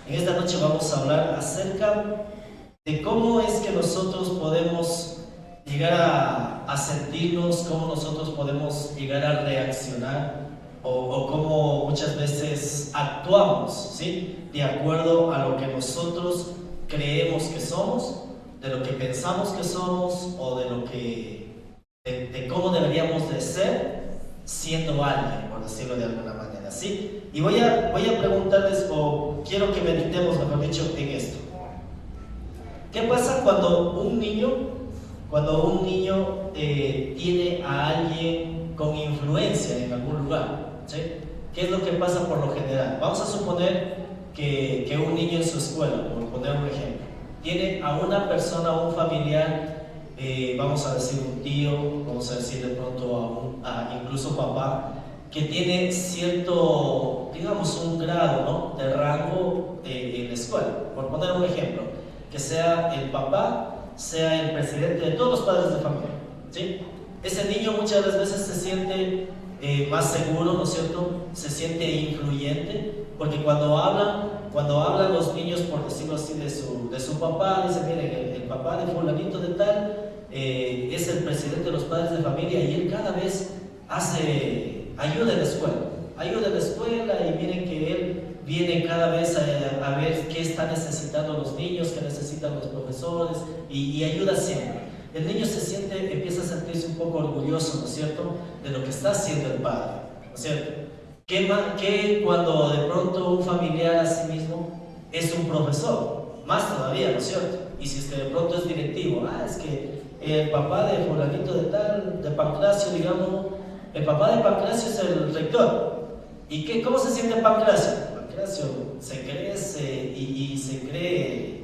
En esta noche vamos a hablar acerca de cómo es que nosotros podemos llegar a sentirnos, cómo nosotros podemos llegar a reaccionar o cómo muchas veces actuamos, ¿sí? De acuerdo a lo que nosotros creemos que somos, de lo que pensamos que somos o de cómo deberíamos de ser siendo alguien, por decirlo de alguna manera, ¿sí? Y voy a preguntarles, o quiero que meditemos, mejor dicho, en esto. ¿Qué pasa cuando un niño tiene a alguien con influencia en algún lugar? ¿Sí? ¿Qué es lo que pasa por lo general? Vamos a suponer que un niño en su escuela, por poner un ejemplo, tiene a una persona, a un familiar, vamos a decir un tío, vamos a decir de pronto incluso papá, que tiene cierto, digamos, un grado, ¿no?, de rango en la escuela. Por poner un ejemplo, que sea el papá, sea el presidente de todos los padres de familia, ¿sí? Ese niño muchas de las veces se siente más seguro, ¿no es cierto? Se siente influyente, porque cuando hablan los niños, por decirlo así, de su papá, dicen, miren, el papá de fulanito de tal es el presidente de los padres de familia y él cada vez ayuda en la escuela y miren que él viene cada vez a ver qué están necesitando los niños, qué necesitan los profesores y ayuda siempre. El niño empieza a sentirse un poco orgulloso, ¿no es cierto?, de lo que está haciendo el padre, ¿no es cierto? ¿Qué cuando de pronto un familiar a sí mismo es un profesor? Más todavía, ¿no es cierto? Y si es que de pronto es directivo, es que el papá de fulanito de tal, de Pancracio, digamos, el papá de Pancracio es el rector. ¿Y cómo se siente Pancracio? Pancracio se cree y se cree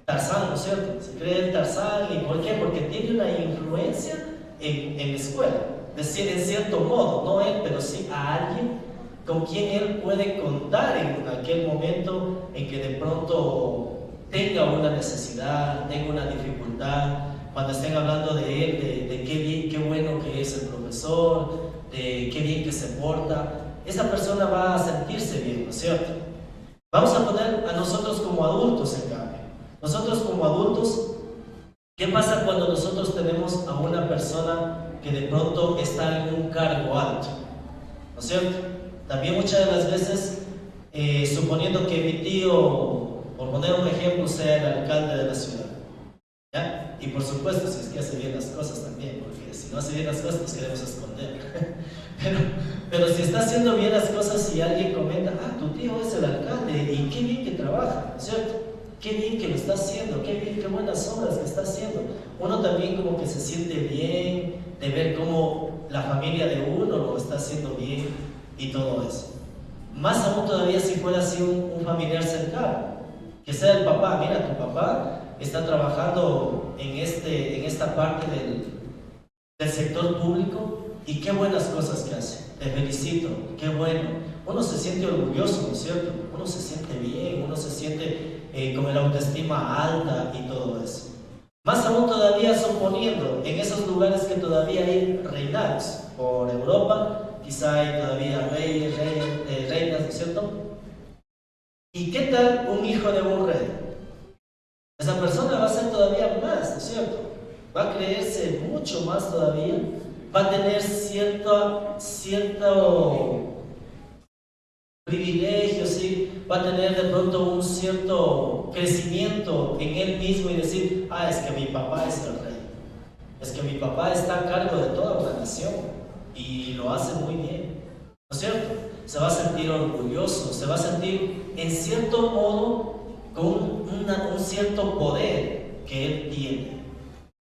Tarzán, ¿no es cierto? Se cree el Tarzán. ¿Y por qué? Porque tiene una influencia en la escuela. Es decir, en cierto modo, no él, pero sí a alguien con quien él puede contar en aquel momento en que de pronto tenga una necesidad, tenga una dificultad, cuando estén hablando de él, de qué bien, qué bueno que es el profesor, de qué bien que se porta, esa persona va a sentirse bien, ¿no es cierto? Vamos a poner a nosotros como adultos en cambio. Nosotros como adultos, ¿qué pasa cuando nosotros tenemos a una persona que de pronto está en un cargo alto? ¿No es cierto? También muchas de las veces, suponiendo que mi tío, por poner un ejemplo, sea el alcalde de la ciudad, ¿ya? Y por supuesto, si es que hace bien las cosas también, porque si no hace bien las cosas nos queremos esconder. pero si está haciendo bien las cosas y alguien comenta, tu tío es el alcalde y qué bien que trabaja, ¿no es cierto? Qué bien que lo está haciendo, qué bien, qué buenas obras que está haciendo. Uno también como que se siente bien de ver cómo la familia de uno lo está haciendo bien y todo eso. Más aún todavía si fuera así un familiar cercano, que sea el papá. Mira, tu papá está trabajando en esta parte del sector público y qué buenas cosas que hace. Te felicito, qué bueno. Uno se siente orgulloso, ¿no es cierto? Uno se siente bien, uno se siente con la autoestima alta y todo eso. Más aún todavía suponiendo en esos lugares que todavía hay reinados por Europa, quizá hay todavía reinas, ¿no es cierto? ¿Y qué tal un hijo de un rey? Esa persona va a ser todavía más, ¿no es cierto? Va a creerse mucho más todavía, va a tener cierto privilegio, ¿sí? Va a tener de pronto un cierto crecimiento en él mismo y decir, es que mi papá es el rey, es que mi papá está a cargo de toda una nación y lo hace muy bien, ¿no es cierto? Se va a sentir orgulloso, se va a sentir en cierto modo con un cierto poder que él tiene.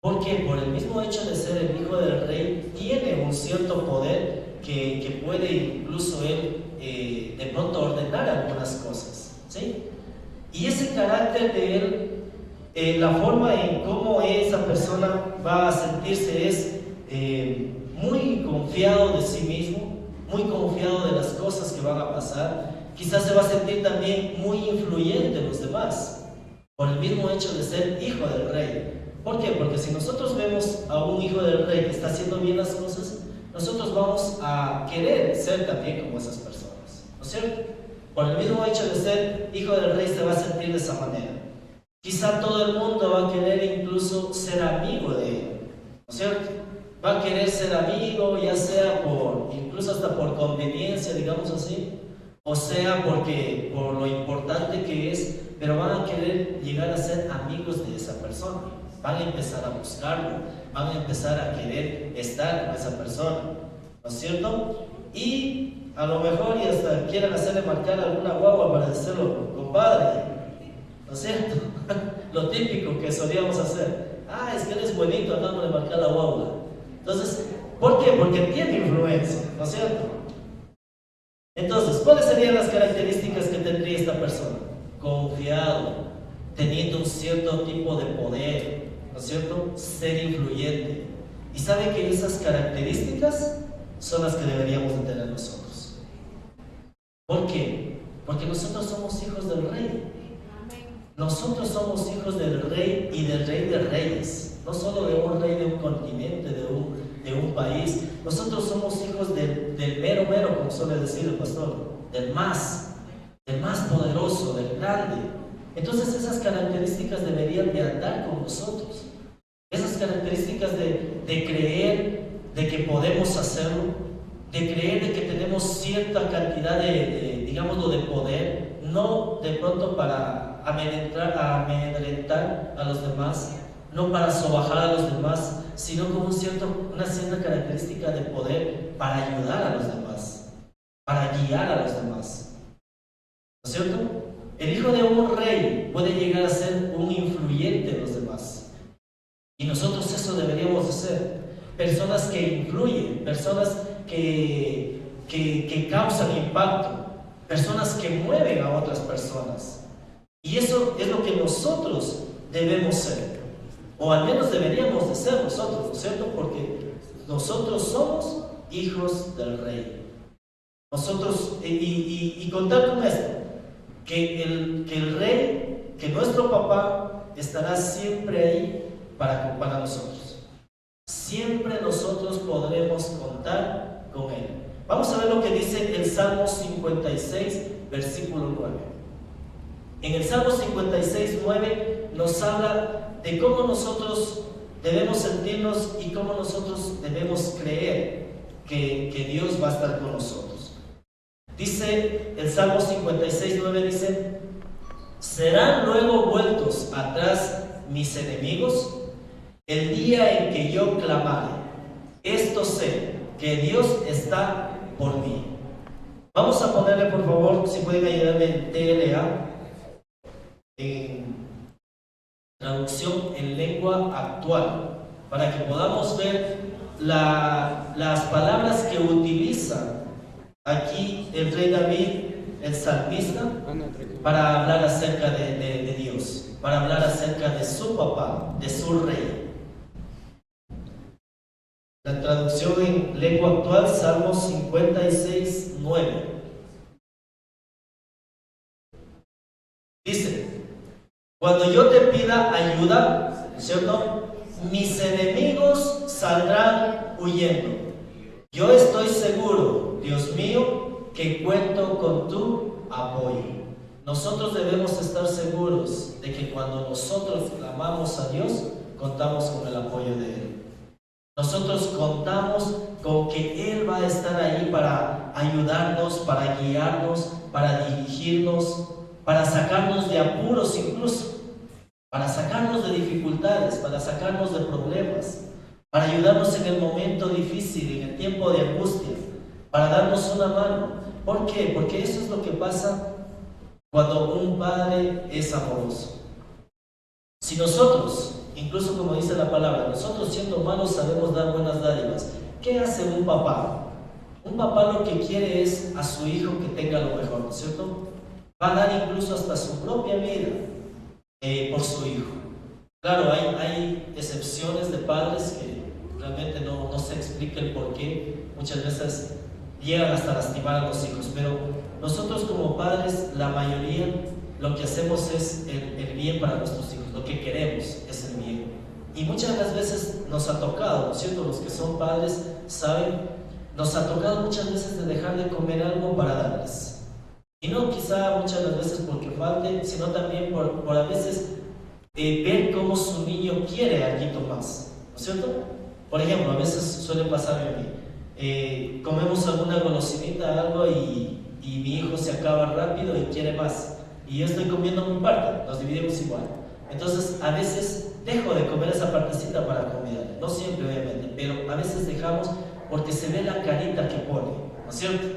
Porque por el mismo hecho de ser el hijo del rey, tiene un cierto poder que puede incluso él de pronto ordenar algunas cosas, ¿sí? Y ese carácter de él, la forma en cómo esa persona va a sentirse es muy confiado de sí mismo, muy confiado de las cosas que van a pasar. Quizás se va a sentir también muy influyente en los demás, por el mismo hecho de ser hijo del rey. ¿Por qué? Porque si nosotros vemos a un hijo del rey que está haciendo bien las cosas, nosotros vamos a querer ser también como esas personas, ¿no es cierto? Por el mismo hecho de ser hijo del rey se va a sentir de esa manera. Quizá todo el mundo va a querer incluso ser amigo de él, ¿no es cierto? Va a querer ser amigo, ya sea incluso hasta por conveniencia, digamos así, o sea porque por lo importante que es, pero van a querer llegar a ser amigos de esa persona. Van a empezar a buscarlo, van a empezar a querer estar con esa persona, ¿no es cierto? Y a lo mejor y hasta quieran hacerle marcar alguna guagua para decirlo, compadre, ¿no es cierto? Lo típico que solíamos hacer. Ah, es que eres bonito, andando de marcar la guagua. Entonces, ¿por qué? Porque tiene influencia, ¿no es cierto? Entonces, ¿cuáles serían las características que tendría esta persona? Confiado, teniendo un cierto tipo de poder, ¿no es cierto? Ser influyente. Y sabe que esas características son las que deberíamos de tener nosotros. ¿Por qué? Porque nosotros somos hijos del rey. Nosotros somos hijos del rey y del rey de reyes. No solo de un rey de un continente, de un país. Nosotros somos hijos del mero mero, como suele decir el pastor, del más poderoso, del grande. Entonces esas características deberían de andar con nosotros. Esas características de creer de que podemos hacerlo, de creer de que tenemos cierta cantidad digámoslo, de poder, no de pronto para amedrentar a los demás, no para sobajar a los demás, sino con una cierta característica de poder para ayudar a los demás, para guiar a los demás. ¿No es cierto? El hijo de un rey puede llegar a ser un influyente en los demás. Y nosotros eso deberíamos de ser. Personas que influyen, personas que causan impacto, personas que mueven a otras personas. Y eso es lo que nosotros debemos ser. O al menos deberíamos de ser nosotros, ¿no es cierto? Porque nosotros somos hijos del rey. Nosotros, y contar con esto, que el rey, que nuestro papá estará siempre ahí para nosotros. Siempre nosotros podremos contar con él. Vamos a ver lo que dice el Salmo 56, versículo 9. En el Salmo 56, 9 nos habla de cómo nosotros debemos sentirnos y cómo nosotros debemos creer que Dios va a estar con nosotros. Dice el Salmo 56, 9, dice: ¿serán luego vueltos atrás mis enemigos? El día en que yo clamare, esto sé, que Dios está por mí. Vamos a ponerle, por favor, si pueden ayudarme en TLA, en traducción en lengua actual, para que podamos ver las palabras que utiliza aquí el rey David, el salmista, para hablar acerca de Dios, para hablar acerca de su papá, de su rey. La traducción en lengua actual, Salmo 56, 9. Dice: cuando yo te pida ayuda, ¿cierto?, mis enemigos saldrán huyendo. Yo estoy seguro, Dios mío, que cuento con tu apoyo. Nosotros debemos estar seguros de que cuando nosotros clamamos a Dios, contamos con el apoyo de Él. Nosotros contamos con que Él va a estar ahí para ayudarnos, para guiarnos, para dirigirnos, para sacarnos de apuros incluso, para sacarnos de dificultades, para sacarnos de problemas, para ayudarnos en el momento difícil, en el tiempo de angustia, para darnos una mano. ¿Por qué? Porque eso es lo que pasa cuando un padre es amoroso. Si nosotros, incluso como dice la palabra, nosotros siendo malos sabemos dar buenas dádivas, ¿qué hace un papá? Un papá lo que quiere es a su hijo que tenga lo mejor, ¿no es cierto? Va a dar incluso hasta su propia vida por su hijo. Claro, hay excepciones de padres que realmente no se explica el por qué. Muchas veces llegan hasta lastimar a los hijos, pero nosotros como padres, la mayoría, lo que hacemos es el bien para nuestros hijos, lo que queremos es el bien. Y muchas de las veces nos ha tocado, ¿no es cierto? Los que son padres saben, nos ha tocado muchas veces de dejar de comer algo para darles. Y no quizá muchas de las veces porque falte, sino también por a veces ver cómo su niño quiere algo más, ¿no es cierto? Por ejemplo, a veces suele pasarme a mí, comemos alguna golosinita, algo, y mi hijo se acaba rápido y quiere más. Y yo estoy comiendo mi parte, nos dividimos igual. Entonces, a veces dejo de comer esa partecita para convidarle. No siempre, obviamente, pero a veces dejamos porque se ve la carita que pone, ¿no es cierto?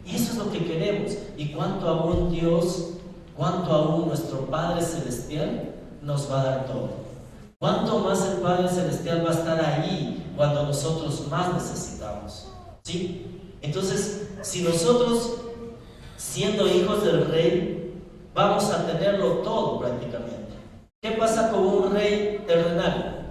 Y eso es lo que queremos. Y cuánto aún Dios, cuánto aún nuestro Padre Celestial nos va a dar todo. Cuánto más el Padre Celestial va a estar ahí cuando nosotros más necesitamos, ¿sí? Entonces, si nosotros, siendo hijos del Rey, vamos a tenerlo todo prácticamente. ¿Qué pasa con un rey terrenal?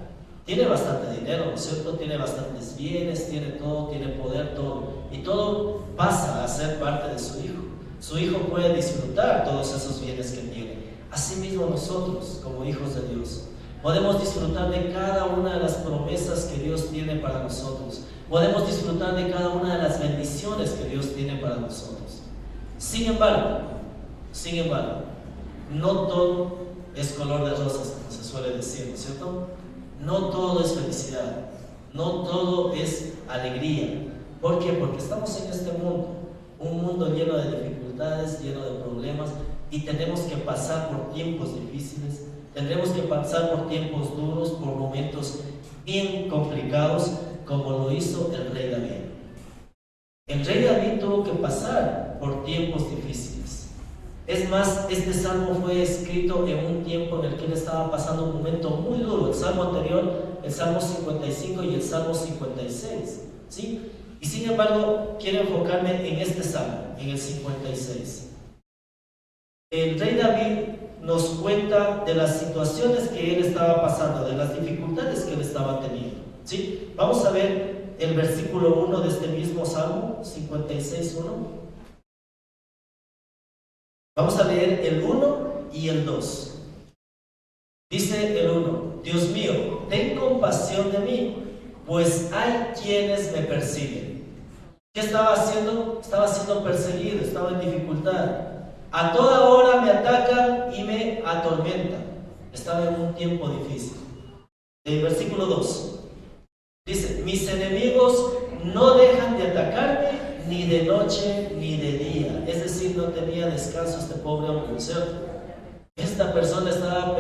Tiene bastante dinero, ¿no es cierto? Tiene bastantes bienes, tiene todo, tiene poder, todo. Y todo pasa a ser parte de su hijo. Su hijo puede disfrutar todos esos bienes que tiene. Asimismo nosotros, como hijos de Dios, podemos disfrutar de cada una de las promesas que Dios tiene para nosotros. Podemos disfrutar de cada una de las bendiciones que Dios tiene para nosotros. Sin embargo, no todo es color de rosas, como se suele decir, ¿no es cierto? No todo es felicidad, no todo es alegría. ¿Por qué? Porque estamos en este mundo, un mundo lleno de dificultades, lleno de problemas, y tenemos que pasar por tiempos difíciles, tendremos que pasar por tiempos duros, por momentos bien complicados, como lo hizo el rey David. El rey David tuvo que pasar por tiempos difíciles. Es más, este salmo fue escrito en un tiempo en el que él estaba pasando un momento muy duro. El salmo anterior, el salmo 55 y el salmo 56, ¿sí? Y sin embargo, quiero enfocarme en este salmo, en el 56. El rey David nos cuenta de las situaciones que él estaba pasando, de las dificultades que él estaba teniendo, ¿sí? Vamos a ver el versículo 1 de este mismo salmo, 56:1. Vamos a leer el 1 y el 2. Dice el 1: Dios mío, ten compasión de mí, pues hay quienes me persiguen. ¿Qué estaba haciendo? Estaba siendo perseguido, estaba en dificultad. A toda hora me atacan y me atormentan. Estaba en un tiempo difícil. El versículo 2 dice: mis enemigos no dejan de atacarme ni de noche ni de día. Es decir, no tenía descanso este pobre hombre, ¿no es cierto? Esta persona estaba,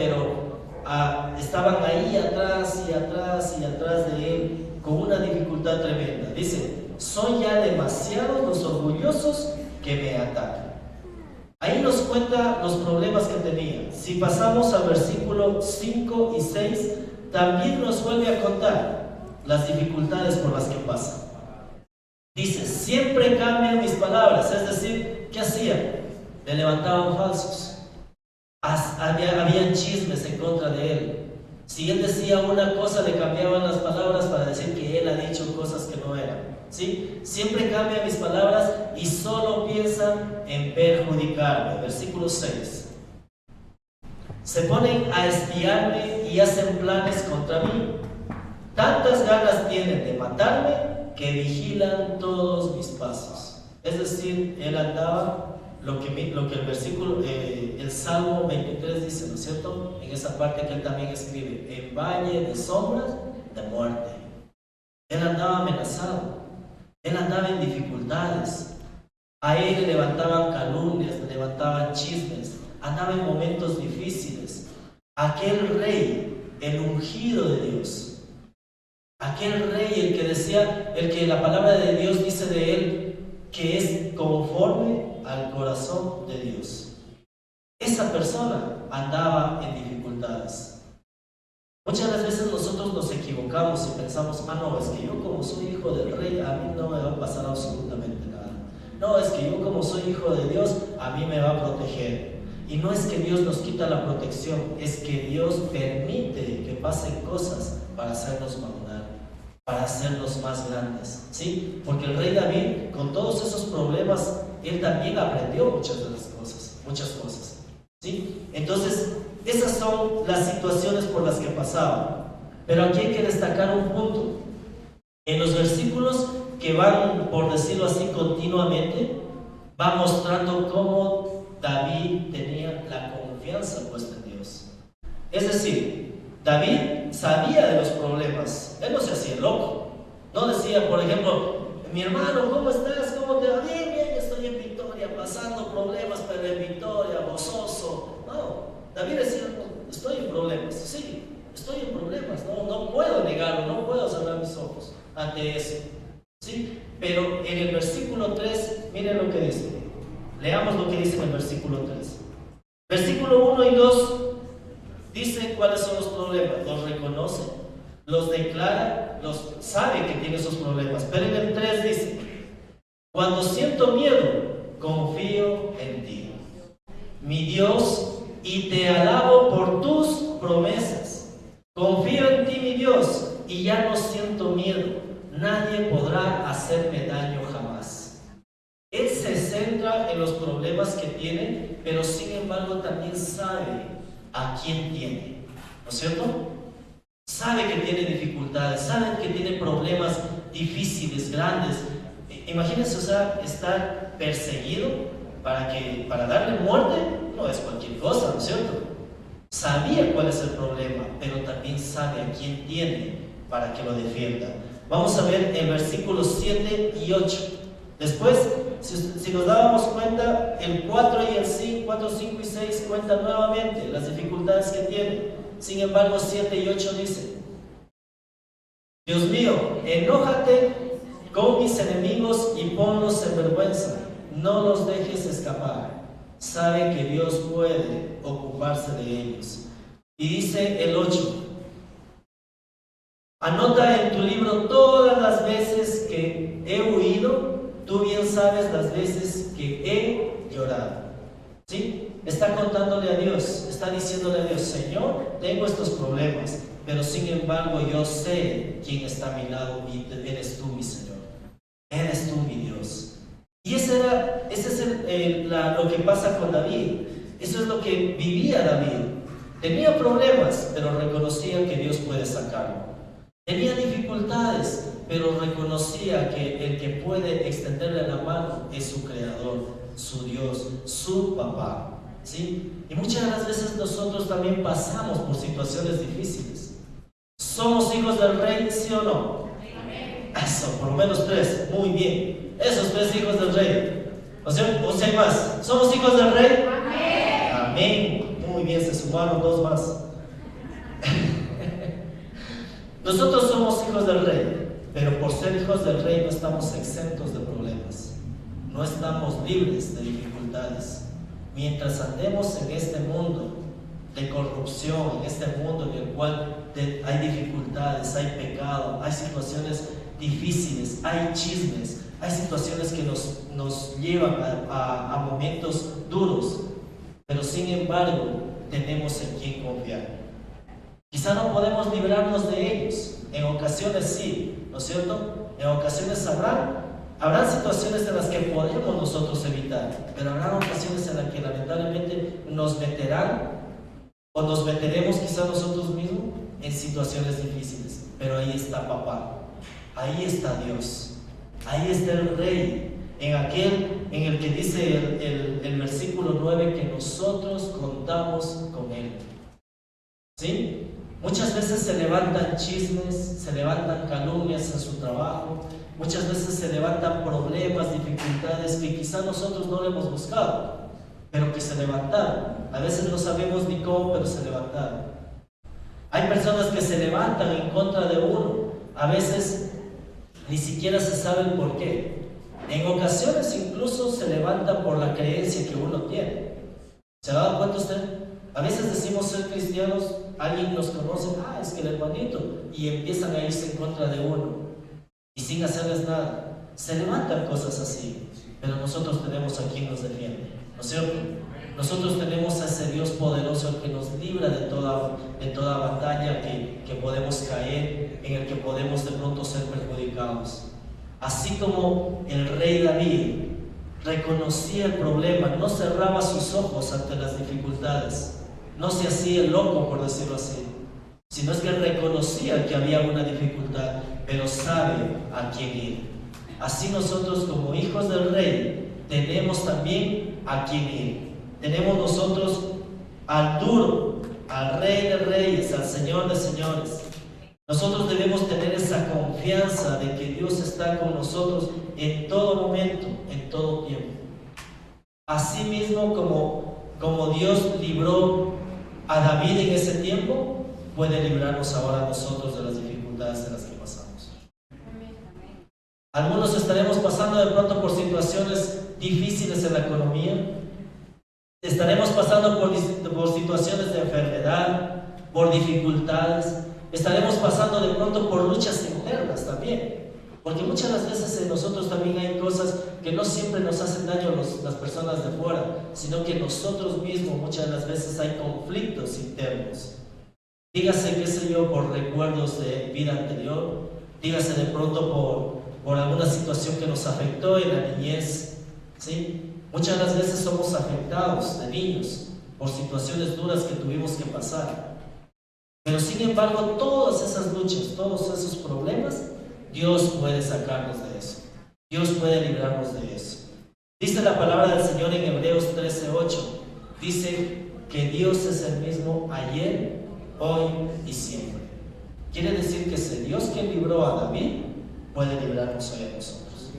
estaban ahí atrás y atrás y atrás de él, con una dificultad tremenda. Dice: son ya demasiados los orgullosos que me atacan. Ahí nos cuenta los problemas que tenía. Si pasamos al versículo 5 y 6, también nos vuelve a contar las dificultades por las que pasa. Dice: siempre cambian mis palabras. Es decir, ¿qué hacían? Le levantaban falsos. Habían chismes en contra de él. Si él decía una cosa, le cambiaban las palabras para decir que él ha dicho cosas que no eran, ¿sí? Siempre cambian mis palabras y solo piensan en perjudicarme. Versículo 6. Se ponen a espiarme y hacen planes contra mí. Tantas ganas tienen de matarme que vigilan todos mis pasos. Es decir, él andaba lo que el versículo, el Salmo 23 dice, ¿no es cierto? En esa parte que él también escribe: en valle de sombras de muerte. Él andaba amenazado, él andaba en dificultades. A él le levantaban calumnias, le levantaban chismes, andaba en momentos difíciles. Aquel rey, el ungido de Dios, aquel rey, el que decía, el que la palabra de Dios dice de él que es conforme al corazón de Dios. Esa persona andaba en dificultades. Muchas de las veces nosotros nos equivocamos y pensamos: no, es que yo como soy hijo del rey, a mí no me va a pasar absolutamente nada. No, es que yo como soy hijo de Dios, a mí me va a proteger. Y no es que Dios nos quita la protección, es que Dios permite que pasen cosas para hacernos madurar, para hacernos más grandes, ¿sí? Porque el rey David, con todos esos problemas, él también aprendió muchas cosas, ¿sí? Entonces, esas son las situaciones por las que pasaba. Pero aquí hay que destacar un punto. En los versículos que van, por decirlo así, continuamente, va mostrando cómo David tenía la confianza puesta en Dios. Es decir, David sabía de los problemas, él no se hacía loco, no decía, por ejemplo, mi hermano, ¿cómo estás? ¿Cómo te va? Bien, bien, estoy en victoria, pasando problemas, pero en victoria, gozoso. No, David decía, no, estoy en problemas, sí, estoy en problemas, no puedo negarlo, no puedo cerrar mis ojos ante eso, ¿sí? Pero en el versículo 3, miren lo que dice, leamos lo que dice en el versículo 3. Versículo 1 y 2 dice cuáles son los problemas, los reconoce, los declara, los sabe que tiene esos problemas. Pero en el 3 dice, cuando siento miedo, confío en ti, mi Dios, y te alabo por tus promesas. Confío en ti, mi Dios, y ya no siento miedo. Nadie podrá hacerme daño jamás. Él se centra en los problemas que tiene, pero sin embargo también sabe a quién tiene, ¿no es cierto? Sabe que tiene dificultades, sabe que tiene problemas difíciles, grandes. Imagínense, o sea, estar perseguido para darle muerte no es cualquier cosa, ¿no es cierto? Sabía cuál es el problema, pero también sabe a quién tiene para que lo defienda. Vamos a ver en versículos 7 y 8. Después, si nos dábamos cuenta, el 4 y el 5, 4, 5 y 6 cuentan nuevamente las dificultades que tiene. Sin embargo, 7 y 8 dice, Dios mío, enójate con mis enemigos y ponlos en vergüenza. No los dejes escapar. Sabe que Dios puede ocuparse de ellos. Y dice el 8, anota en tu libro todas las veces que he huido. Tú bien sabes las veces que he llorado. ¿Sí? Está contándole a Dios, está diciéndole a Dios, Señor, tengo estos problemas, pero sin embargo yo sé quién está a mi lado y eres tú, mi Señor. Eres tú, mi Dios. Y ese es lo que pasa con David. Eso es lo que vivía David. Tenía problemas, pero reconocía que Dios puede sacarlo. Tenía dificultades, pero reconocía que el que puede extenderle la mano es su Creador, su Dios, su papá, ¿sí? Y muchas de las veces nosotros también pasamos por situaciones difíciles. ¿Somos hijos del Rey, sí o no? Eso, por lo menos 3, muy bien. Esos 3 hijos del Rey. O sea, hay más. ¿Somos hijos del Rey? Amén. Amén. Muy bien, se sumaron 2 más. Nosotros somos hijos del Rey, pero por ser hijos del Rey no estamos exentos de problemas, no estamos libres de dificultades. Mientras andemos en este mundo de corrupción, en este mundo en el cual hay dificultades, hay pecado, hay situaciones difíciles, hay chismes, hay situaciones que nos llevan a momentos duros, pero sin embargo tenemos en quién confiar. Quizá no podemos librarnos de ellos, en ocasiones sí, ¿no es cierto? En ocasiones habrán situaciones en las que podemos nosotros evitar, pero habrá ocasiones en las que lamentablemente nos meterán o nos meteremos quizá nosotros mismos en situaciones difíciles. Pero ahí está papá, ahí está Dios, ahí está el Rey, en aquel en el que dice el versículo 9 que nosotros contamos con Él. ¿Sí? Muchas veces se levantan chismes, se levantan calumnias en su trabajo, muchas veces se levantan problemas, dificultades que quizá nosotros no le hemos buscado, pero que se levantaron. A veces no sabemos ni cómo, pero se levantaron. Hay personas que se levantan en contra de uno, a veces ni siquiera se sabe el por qué. En ocasiones incluso se levantan por la creencia que uno tiene. ¿Se ha dado cuenta usted? A veces decimos ser cristianos, alguien nos conoce, es que el hermanito, y empiezan a irse en contra de uno, y sin hacerles nada. Se levantan cosas así, pero nosotros tenemos a quien nos defiende, ¿no es cierto? Nosotros tenemos a ese Dios poderoso que nos libra de toda batalla que podemos caer, en el que podemos de pronto ser perjudicados. Así como el rey David reconocía el problema, no cerraba sus ojos ante las dificultades, no se hacía el loco, por decirlo así, sino es que reconocía que había una dificultad, pero sabe a quién ir. Así nosotros como hijos del Rey tenemos también a quien ir. Tenemos nosotros al duro, al Rey de Reyes, al Señor de Señores. Nosotros debemos tener esa confianza de que Dios está con nosotros en todo momento, en todo tiempo. Asimismo, como Dios libró a David en ese tiempo, puede librarnos ahora a nosotros de las dificultades en las que pasamos. Algunos estaremos pasando de pronto por situaciones difíciles en la economía. Estaremos pasando por situaciones de enfermedad, por dificultades. Estaremos pasando de pronto por luchas internas también. Porque muchas de las veces en nosotros también hay cosas que no siempre nos hacen daño a las personas de fuera, sino que nosotros mismos muchas de las veces hay conflictos internos. Dígase, qué sé yo, por recuerdos de vida anterior, dígase de pronto por alguna situación que nos afectó en la niñez, ¿sí? Muchas de las veces somos afectados de niños por situaciones duras que tuvimos que pasar. Pero sin embargo, todas esas luchas, todos esos problemas, Dios puede sacarnos de eso. Dios puede librarnos de eso. Dice la palabra del Señor en Hebreos 13:8. Dice que Dios es el mismo ayer, hoy y siempre. Quiere decir que ese Dios que libró a David puede librarnos hoy a nosotros.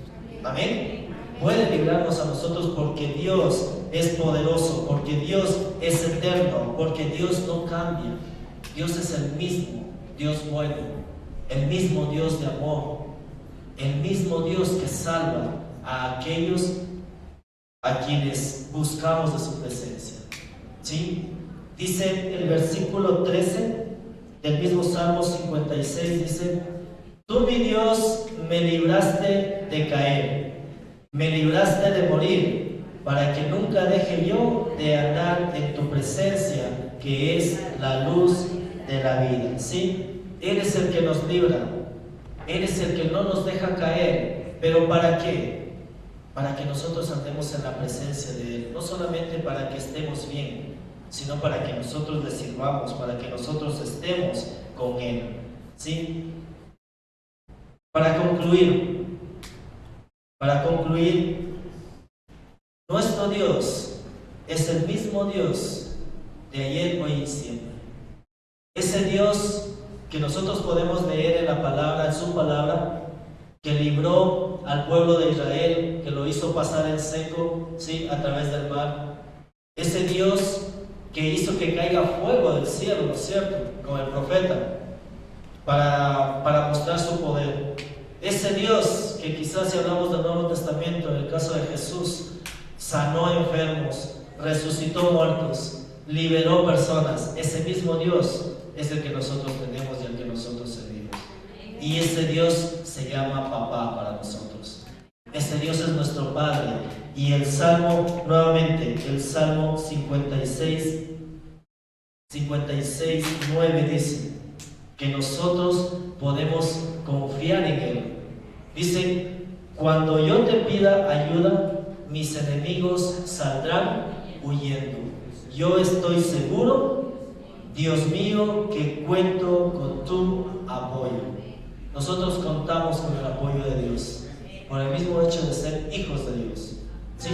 Amén. Puede librarnos a nosotros porque Dios es poderoso, porque Dios es eterno, porque Dios no cambia. Dios es el mismo Dios bueno, el mismo Dios de amor, el mismo Dios que salva a aquellos a quienes buscamos de su presencia. ¿Sí? Dice el versículo 13 del mismo Salmo 56, dice: Tú, mi Dios, me libraste de caer, me libraste de morir, para que nunca deje yo de andar en tu presencia, que es la luz de la vida. ¿Sí? Eres el que nos libra, eres el que no nos deja caer. ¿Pero para qué? Para que nosotros andemos en la presencia de Él, no solamente para que estemos bien, sino para que nosotros le sirvamos, para que nosotros estemos con Él. ¿Sí? Para concluir, nuestro Dios es el mismo Dios de ayer, hoy y siempre. Ese Dios que nosotros podemos leer en la palabra, en su palabra, que libró al pueblo de Israel, que lo hizo pasar en seco, ¿sí?, a través del mar. Ese Dios que hizo que caiga fuego del cielo, ¿cierto?, con el profeta, para mostrar su poder. Ese Dios que quizás, si hablamos del Nuevo Testamento, en el caso de Jesús, sanó enfermos, resucitó muertos, liberó personas. Ese mismo Dios es el que nosotros tenemos y al que nosotros servimos. Y ese Dios se llama Papá para nosotros. Ese Dios es nuestro Padre. Y el Salmo, nuevamente, el Salmo 56:9 dice que nosotros podemos confiar en Él. Dice: cuando yo te pida ayuda, mis enemigos saldrán huyendo. Yo estoy seguro, Dios mío, que cuento con tu apoyo. Nosotros contamos con el apoyo de Dios, por el mismo hecho de ser hijos de Dios. ¿Sí?